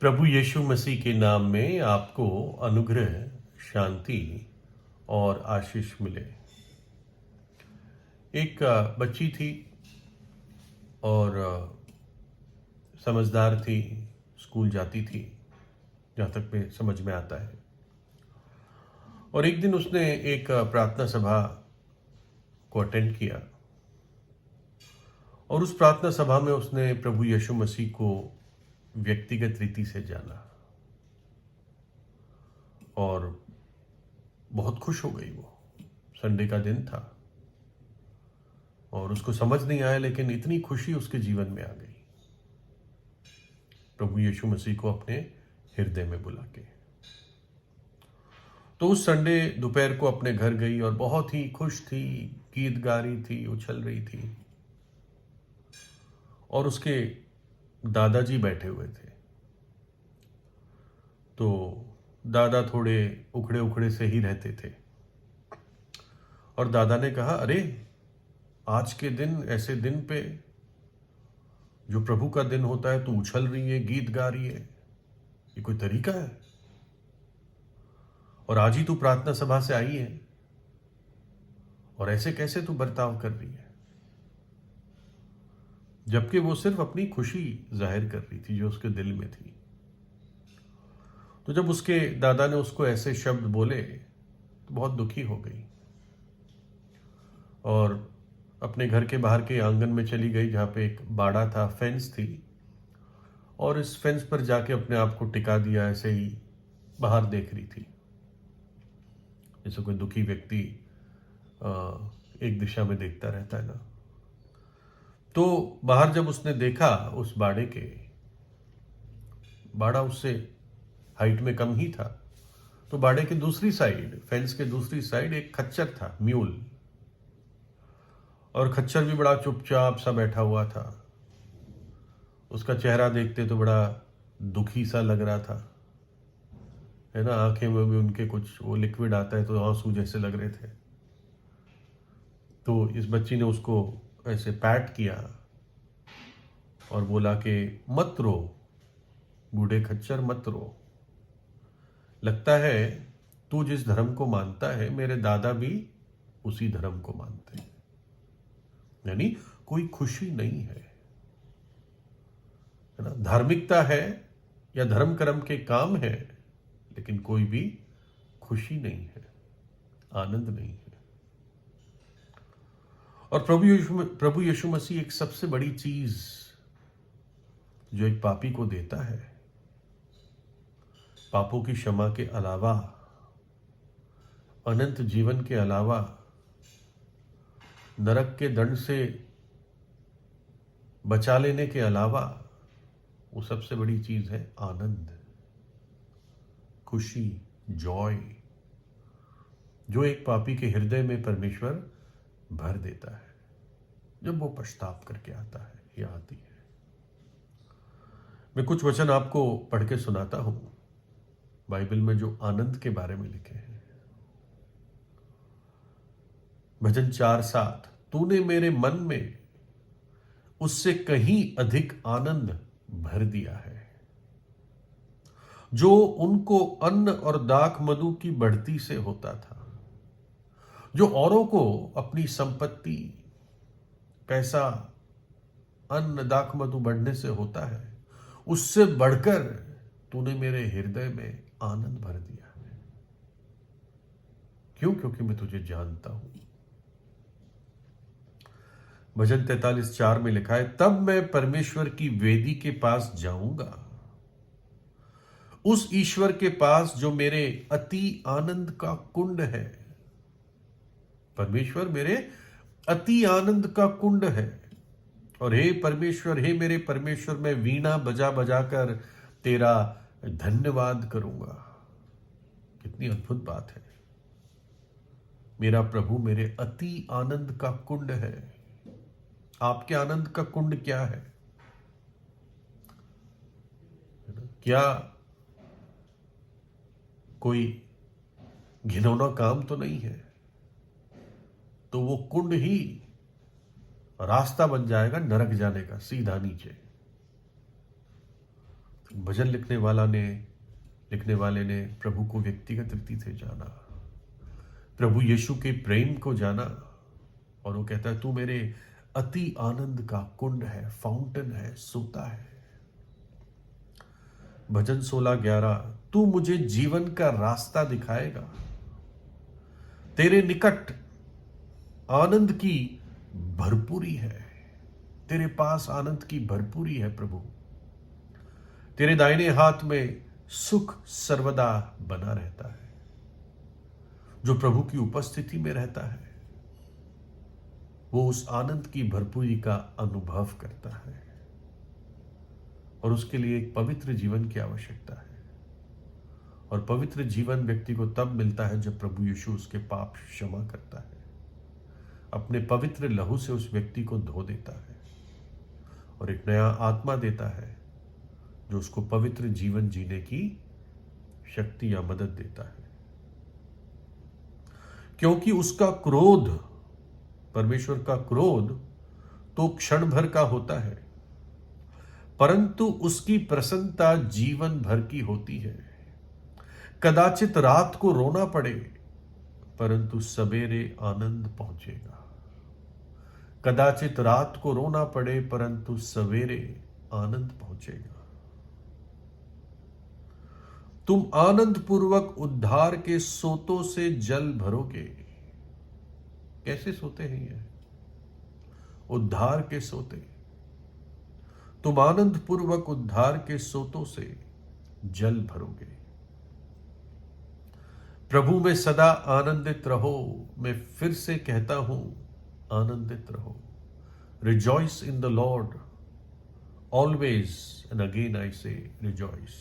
प्रभु यीशु मसीह के नाम में आपको अनुग्रह, शांति और आशीष मिले। एक बच्ची थी और समझदार थी, स्कूल जाती थी, जहाँ तक मैं समझ में आता है। और एक दिन उसने एक प्रार्थना सभा को अटेंड किया और उस प्रार्थना सभा में उसने प्रभु यीशु मसीह को व्यक्तिगत रीति से जाना और बहुत खुश हो गई वो। संडे का दिन था और उसको समझ नहीं आया, लेकिन इतनी खुशी उसके जीवन में आ गई प्रभु यीशु मसीह को अपने हृदय में बुला के। तो उस संडे दोपहर को अपने घर गई और बहुत ही खुश थी, गीत गा रही थी, उछल रही थी। और उसके दादाजी बैठे हुए थे। तो दादा थोड़े उखड़े उखड़े से ही रहते थे और दादा ने कहा, अरे आज के दिन, ऐसे दिन पे जो प्रभु का दिन होता है, तू उछल रही है, गीत गा रही है, ये कोई तरीका है? और आज ही तू प्रार्थना सभा से आई है और ऐसे कैसे तू बर्ताव कर रही है? जबकि वो सिर्फ अपनी खुशी जाहिर कर रही थी जो उसके दिल में थी। तो जब उसके दादा ने उसको ऐसे शब्द बोले तो बहुत दुखी हो गई और अपने घर के बाहर के आंगन में चली गई, जहाँ पे एक बाड़ा था, फेंस थी, और इस फेंस पर जाके अपने आप को टिका दिया। ऐसे ही बाहर देख रही थी, जैसे कोई दुखी व्यक्ति एक दिशा में देखता रहता है ना। तो बाहर जब उसने देखा उस बाड़े के, बाड़ा उससे हाइट में कम ही था, तो बाड़े की दूसरी साइड, फेंस के दूसरी साइड एक खच्चर था, म्यूल। और खच्चर भी बड़ा चुपचाप सा बैठा हुआ था। उसका चेहरा देखते तो बड़ा दुखी सा लग रहा था, है ना। आंखें में भी उनके कुछ वो लिक्विड आता है तो आंसू जैसे लग रहे थे। तो इस बच्ची ने उसको ऐसे पैट किया और बोला कि मत रो बूढ़े खच्चर, मत रो। लगता है तू जिस धर्म को मानता है, मेरे दादा भी उसी धर्म को मानते हैं। यानी कोई खुशी नहीं है ना। धार्मिकता है या धर्म कर्म के काम है, लेकिन कोई भी खुशी नहीं है, आनंद नहीं है। और प्रभु यीशु मसीह एक सबसे बड़ी चीज जो एक पापी को देता है, पापों की क्षमा के अलावा, अनंत जीवन के अलावा, नरक के दंड से बचा लेने के अलावा, वो सबसे बड़ी चीज है आनंद, खुशी, जॉय, जो एक पापी के हृदय में परमेश्वर भर देता है जब वो पश्चाताप करके आता है या आती है। मैं कुछ वचन आपको पढ़ के सुनाता हूं बाइबल में जो आनंद के बारे में लिखे हैं। भजन 4:7, तूने मेरे मन में उससे कहीं अधिक आनंद भर दिया है, जो उनको अन्न और दाख मधु की बढ़ती से होता था। जो औरों को अपनी संपत्ति, पैसा, अन्न, दाख मधु बढ़ने से होता है, उससे बढ़कर तूने मेरे हृदय में आनंद भर दिया है। क्यों? क्योंकि मैं तुझे जानता हूं। भजन 43:4 में लिखा है, तब मैं परमेश्वर की वेदी के पास जाऊंगा, उस ईश्वर के पास जो मेरे अति आनंद का कुंड है। परमेश्वर मेरे अति आनंद का कुंड है। और हे परमेश्वर, हे मेरे परमेश्वर, मैं वीणा बजा बजा कर तेरा धन्यवाद करूंगा। कितनी अद्भुत बात है। मेरा प्रभु मेरे अति आनंद का कुंड है। आपके आनंद का कुंड क्या है? क्या कोई घिनौना काम तो नहीं है? तो वो कुंड ही रास्ता बन जाएगा नरक जाने का, सीधा नीचे। भजन लिखने वाले ने प्रभु को व्यक्तिगत रीति से जाना, प्रभु यीशु के प्रेम को जाना, और वो कहता है तू मेरे अति आनंद का कुंड है, फाउंटेन है, सोता है। भजन 16:11, तू मुझे जीवन का रास्ता दिखाएगा, तेरे निकट आनंद की भरपूरी है, तेरे पास आनंद की भरपूरी है प्रभु, तेरे दाहिने हाथ में सुख सर्वदा बना रहता है। जो प्रभु की उपस्थिति में रहता है वो उस आनंद की भरपूरी का अनुभव करता है, और उसके लिए एक पवित्र जीवन की आवश्यकता है। और पवित्र जीवन व्यक्ति को तब मिलता है जब प्रभु यीशु उसके पाप क्षमा करता है, अपने पवित्र लहू से उस व्यक्ति को धो देता है और एक नया आत्मा देता है जो उसको पवित्र जीवन जीने की शक्ति या मदद देता है। क्योंकि उसका क्रोध, परमेश्वर का क्रोध तो क्षण भर का होता है, परंतु उसकी प्रसन्नता जीवन भर की होती है। कदाचित रात को रोना पड़े परंतु सवेरे आनंद पहुंचेगा। कदाचित रात को रोना पड़े परंतु सवेरे आनंद पहुंचेगा। तुम आनंद पूर्वक उद्धार के सोतों से जल भरोगे। कैसे सोते हैं ये? उद्धार के सोते। तुम आनंद पूर्वक उद्धार के सोतों से जल भरोगे। प्रभु में सदा आनंदित रहो। मैं फिर से कहता हूं, आनंदित रहो। Rejoice in the Lord always, and again I से रिजॉइस।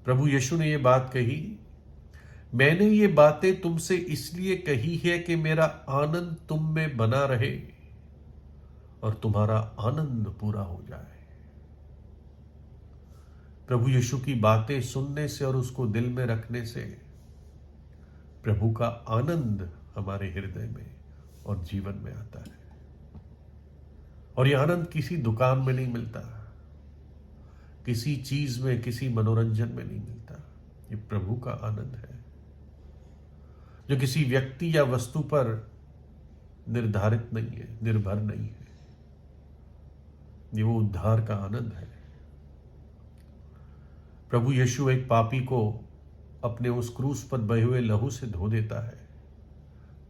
प्रभु यीशु ने ये बात कही, मैंने ये बातें तुमसे इसलिए कही है कि मेरा आनंद तुम में बना रहे और तुम्हारा आनंद पूरा हो जाए। प्रभु यीशु की बातें सुनने से और उसको दिल में रखने से प्रभु का आनंद हमारे हृदय में और जीवन में आता है। और यह आनंद किसी दुकान में नहीं मिलता, किसी चीज में, किसी मनोरंजन में नहीं मिलता। ये प्रभु का आनंद है जो किसी व्यक्ति या वस्तु पर निर्धारित नहीं है, निर्भर नहीं है। ये वो उद्धार का आनंद है। प्रभु यीशु एक पापी को अपने उस क्रूस पर बहे हुए लहू से धो देता है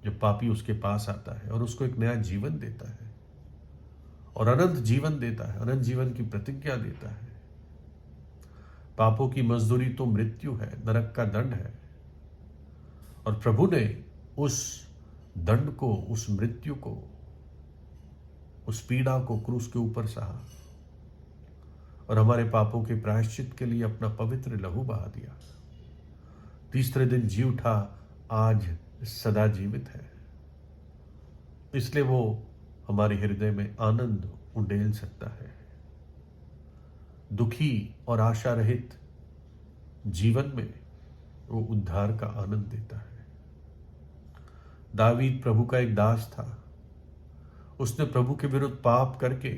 जब पापी उसके पास आता है, और उसको एक नया जीवन देता है और अनंत जीवन देता है, अनंत जीवन की प्रतिज्ञा देता है। पापों की मजदूरी तो मृत्यु है, नरक का दंड है, और प्रभु ने उस दंड को, उस मृत्यु को, उस पीड़ा को क्रूस के ऊपर सहा और हमारे पापों के प्रायश्चित के लिए अपना पवित्र लहू बहा दिया। तीसरे दिन जी उठा, आज सदा जीवित है। इसलिए वो हमारे हृदय में आनंद उंडेल सकता है। दुखी और आशा रहित जीवन में वो उद्धार का आनंद देता है। दावीद प्रभु का एक दास था। उसने प्रभु के विरुद्ध पाप करके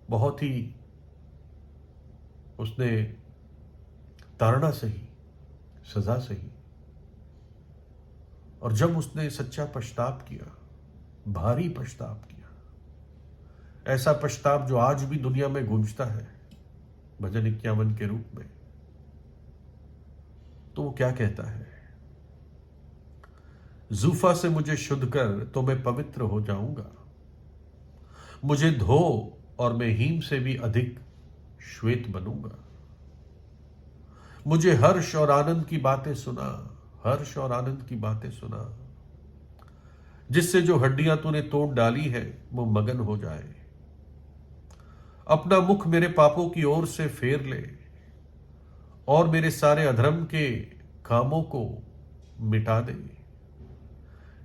बहुत ही उसने ताड़ना सही, सजा सही, और जब उसने सच्चा पश्चाताप किया, भारी पश्चाताप किया, ऐसा पश्चाताप जो आज भी दुनिया में गूंजता है भजन 51 के रूप में, तो वो क्या कहता है? जूफा से मुझे शुद्ध कर तो मैं पवित्र हो जाऊंगा, मुझे धो और मैं हीम से भी अधिक श्वेत बनूंगा। मुझे हर्ष और आनंद की बातें सुना, हर्ष और आनंद की बातें सुना, जिससे जो हड्डियां तूने तोड़ डाली है वो मगन हो जाए। अपना मुख मेरे पापों की ओर से फेर ले और मेरे सारे अधर्म के कामों को मिटा दे।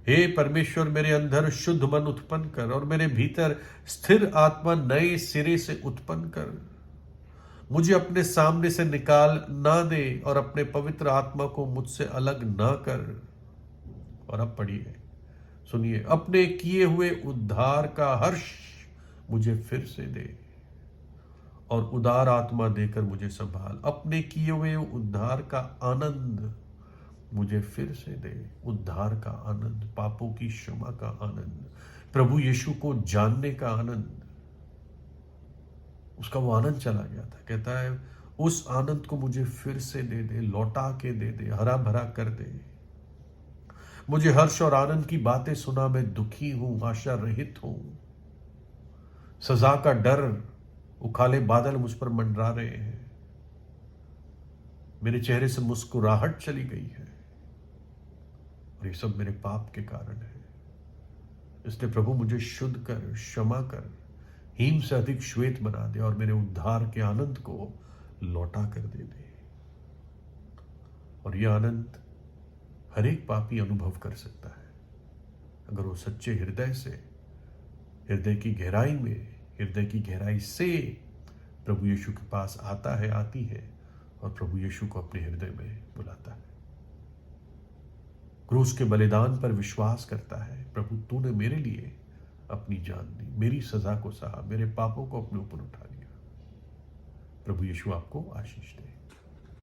हे परमेश्वर, मेरे अंदर शुद्ध मन उत्पन्न कर और मेरे भीतर स्थिर आत्मा नए सिरे से उत्पन्न कर। मुझे अपने सामने से निकाल ना दे और अपने पवित्र आत्मा को मुझसे अलग ना कर। और अब पढ़िए, सुनिए, अपने किए हुए उद्धार का हर्ष मुझे फिर से दे और उदार आत्मा देकर मुझे संभाल। अपने किए हुए उद्धार का आनंद मुझे फिर से दे। उद्धार का आनंद, पापों की क्षमा का आनंद, प्रभु यीशु को जानने का आनंद। उसका वो आनंद चला गया था। कहता है उस आनंद को मुझे फिर से दे दे, लौटा के दे दे, हरा भरा कर दे। मुझे हर्ष और आनंद की बातें सुना। मैं दुखी हूं, आशा रहित हूं। सजा का डर, उखाले बादल मुझ पर मंडरा रहे हैं। मेरे चेहरे से मुस्कुराहट चली गई है और ये सब मेरे पाप के कारण है। इसलिए प्रभु मुझे शुद्ध कर, क्षमा कर, हिम से अधिक श्वेत बना दे और मेरे उद्धार के आनंद को लौटा कर दे दे। और यह आनंद हर एक पापी अनुभव कर सकता है अगर वो सच्चे हृदय से, हृदय की गहराई में, हृदय की गहराई से प्रभु यीशु के पास आता है, आती है और प्रभु यीशु को अपने हृदय में बुलाता है। क्रूस के बलिदान पर विश्वास करता है। प्रभु तूने मेरे लिए अपनी जान दी, मेरी सजा को सहा, मेरे पापों को अपने ऊपर उठा लिया। प्रभु यीशु आपको आशीष दे।